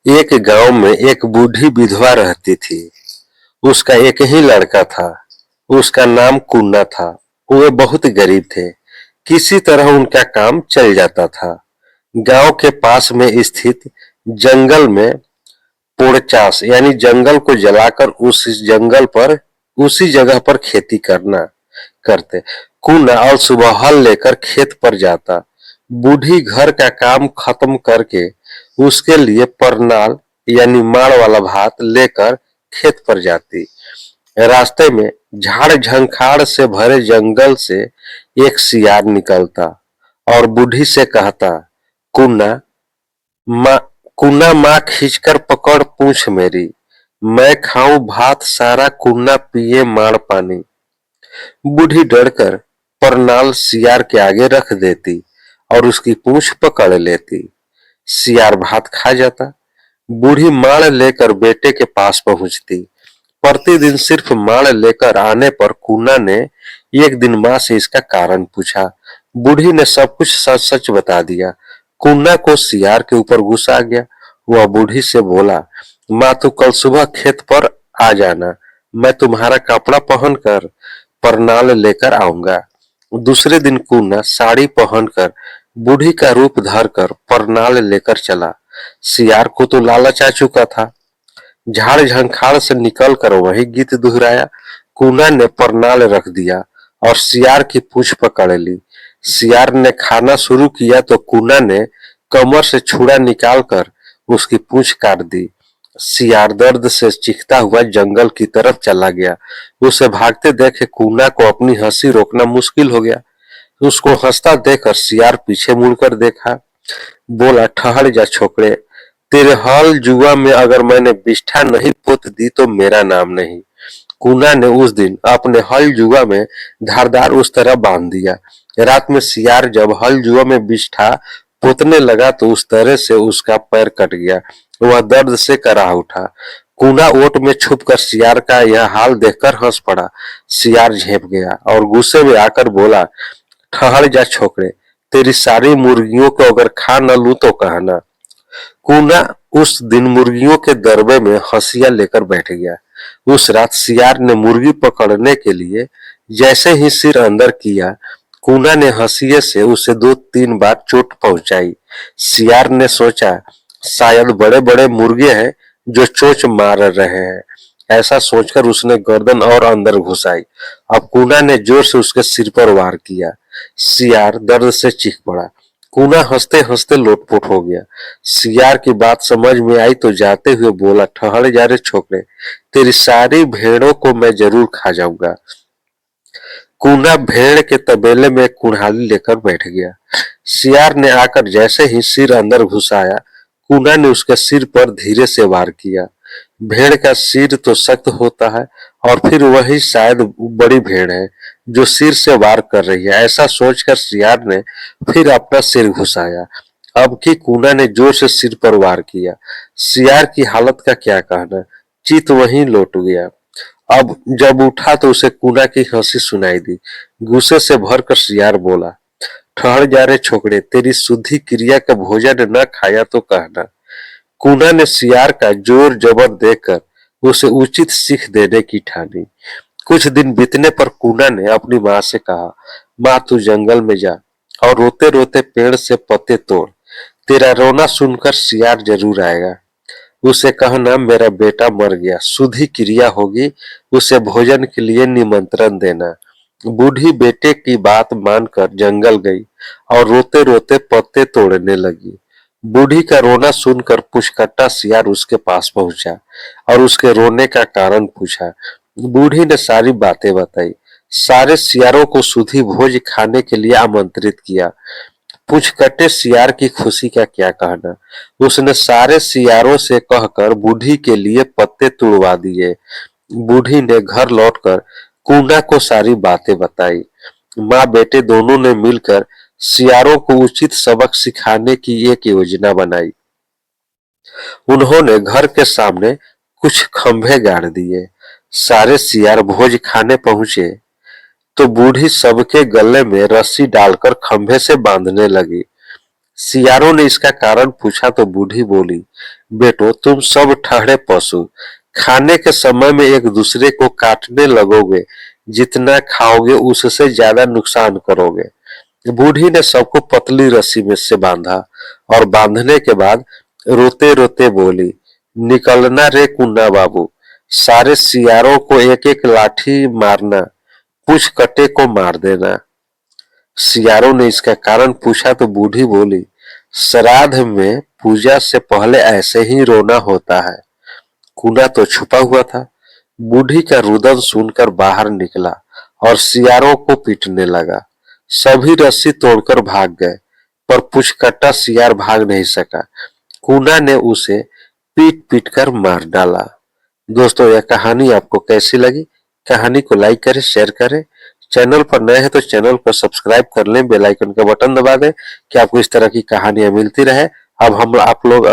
एक गांव में एक बूढ़ी विधवा रहती थी। उसका एक ही लड़का था। उसका नाम कुन्ना था। वे बहुत गरीब थे। किसी तरह उनका काम चल जाता था। गांव के पास में स्थित जंगल में पोड़चास यानी जंगल को जलाकर उसी जगह पर खेती करते। कुन्ना और सुबह हल लेकर खेत पर जाता। बूढ़ी घर का काम खत्म करके उसके लिए परनाल यानी माड़ वाला भात लेकर खेत पर जाती। रास्ते में झाड़ झंखाड़ से भरे जंगल से एक सियार निकलता और बूढ़ी से कहता, कुन्ना माँ कुन्ना माँ खींचकर पकड़ पूछ मेरी, मैं खाऊं भात सारा कुन्ना पिए माड़ पानी। बूढ़ी डरकर परनाल सियार के आगे रख देती और उसकी पूंछ पकड़ लेती। सियार भात खा जाता। बूढ़ी माड़ लेकर बेटे के पास पहुंचती। प्रतिदिन सिर्फ माड़ लेकर आने पर कुन्ना ने एक दिन माँ से इसका कारण पूछा। बूढ़ी ने सब कुछ सच सच बता दिया। कुन्ना को सियार के ऊपर गुस्सा आ गया। वह बूढ़ी से बोला, माँ तू कल सुबह खेत पर आ जाना, मैं तुम्हारा कपड़ा पहनकर परनाल लेकर आऊंगा। दूसरे दिन कुन्ना साड़ी पहनकर बूढ़ी का रूप धरकर परनाल लेकर चला। सियार को तो लालच आ चुका था। झाड़ झंखाड़ से निकलकर वही गीत दोहराया। कुन्ना ने परनाल रख दिया और सियार की पूंछ पकड़ ली। सियार ने खाना शुरू किया तो कुन्ना ने कमर से छुरा निकालकर उसकी पूंछ काट दी। सियार दर्द से चीखता हुआ जंगल की तरफ चला गया। उसे भागते देखे कुन्ना को अपनी हंसी रोकना मुश्किल हो गया। उसको हंसता देखकर सियार पीछे मुड़कर देखा। बोला, ठहर जा छोकरे, तेरे हल जुआ में अगर मैंने बिष्ठा नहीं पोत दी तो मेरा नाम नहीं। कुन्ना ने उस दिन अपने हल जुआ में धारदार उस तरह बांध दिया। रात में सियार जब हल जुआ में बिष्ठा पोतने लगा तो उस तरह से उसका पैर कट गया। वह दर्द से कराह उठा। कुन्ना ओट में छुपकर सियार का यह हाल देखकर हंस पड़ा। सियार झेप गया और गुस्से में आकर बोला, ठहर जा छोकरे, तेरी सारी मुर्गियों को अगर खा न लूं तो कहना। कुन्ना उस दिन मुर्गियों के दरबे में हंसिया लेकर बैठ गया। उस रात सियार ने मुर्गी पकड़ने के लिए जैसे ही सिर अंदर किया, कुन्ना ने हंसिये से उसे 2-3 बार चोट पहुंचाई। सियार ने सोचा, शायद बड़े बड़े मुर्गे हैं जो चोंच मार रहे हैं। ऐसा सोचकर उसने गर्दन और अंदर घुसाई। अब कुन्ना ने जोर से उसके सिर पर वार किया। सियार दर्द से चीख पड़ा। कुन्ना हंसते हंसते लोटपोट हो गया। सियार की बात समझ में आई तो जाते हुए बोला, ठहर जा रे छोकरे, तेरी सारी भेड़ों को मैं जरूर खा जाऊंगा। कुन्ना भेड़ के तबेले में कुल्हाड़ी लेकर बैठ गया। सियार ने आकर जैसे ही सिर अंदर घुसाया, कुन्ना ने उसके सिर पर धीरे से वार किया। भेड़ का सिर तो सख्त होता है और फिर वही शायद बड़ी भेड़ है जो सिर से वार कर रही है। ऐसा सोचकर सियार ने फिर अपना सिर घुसाया। अब की कुन्ना ने जोर से सिर पर वार किया। सियार की हालत का क्या कहना, चित वहीं लौट गया। अब जब उठा तो उसे कुन्ना की हंसी सुनाई दी। गुस्से से भरकर सियार बोला, ठहर जा रे छोकरे, तेरी शुद्धि क्रिया का भोजन न खाया तो कहना। कुन्ना ने सियार का जोर जबर देखकर उसे उचित सीख देने की ठानी। कुछ दिन बीतने पर कुन्ना ने अपनी माँ से कहा, माँ तू जंगल में जा और रोते रोते पेड़ से पत्ते तोड़, तेरा रोना सुनकर सियार जरूर आएगा। उसे कहना मेरा बेटा मर गया, शुद्धि क्रिया होगी, उसे भोजन के लिए निमंत्रण देना। बूढ़ी बेटे की बात मानकर जंगल गई और रोते रोते पत्ते तोड़ने लगी। बूढ़ी का रोना सुनकर पुचकट्टा सियार उसके पास पहुंचा और उसके रोने का कारण पूछा। बूढ़ी ने सारी बातें बताई। सारे सियारों को शुद्धि भोज खाने के लिए आमंत्रित किया। पुचकट्टे सियार की खुशी का क्या कहना। उसने सारे सियारों से कहकर बूढ़ी के लिए पत्ते तुड़वा दिए। बूढ़ी ने घर लौटकर कुन्ना को सारी बातें बताई। माँ बेटे दोनों ने मिलकर सियारों को उचित सबक सिखाने की एक योजना बनाई। उन्होंने घर के सामने कुछ खंभे गाड़ दिए। सारे सियार भोज खाने पहुंचे तो बूढ़ी सबके गले में रस्सी डालकर खंभे से बांधने लगी। सियारों ने इसका कारण पूछा तो बूढ़ी बोली, बेटो तुम सब ठहरे पशु, खाने के समय में एक दूसरे को काटने लगोगे, जितना खाओगे उससे ज्यादा नुकसान करोगे। बूढ़ी ने सबको पतली रस्सी में से बांधा और बांधने के बाद रोते रोते बोली, निकलना रे कुन्ना बाबू, सारे सियारों को एक एक लाठी मारना, पूछ कटे को मार देना। सियारों ने इसका कारण पूछा तो बूढ़ी बोली, श्राद्ध में पूजा से पहले ऐसे ही रोना होता है। कूना तो छुपा हुआ था। बूढ़ी का रुदन सुनकर बाहर निकला और सियारों को पीटने लगा। सभी रस्सी तोड़कर भाग गए, पर पुचकट्टा सियार भाग नहीं सका। कूना ने उसे पीट पीट कर मार डाला। दोस्तों, यह कहानी आपको कैसी लगी? कहानी को लाइक करें, शेयर करें। चैनल पर नए हैं तो चैनल को सब्सक्राइब कर लें, बेल आइकन का बटन दबा दें कि आपको इस तरह की कहानियां मिलती रहे। अब हम आप लोग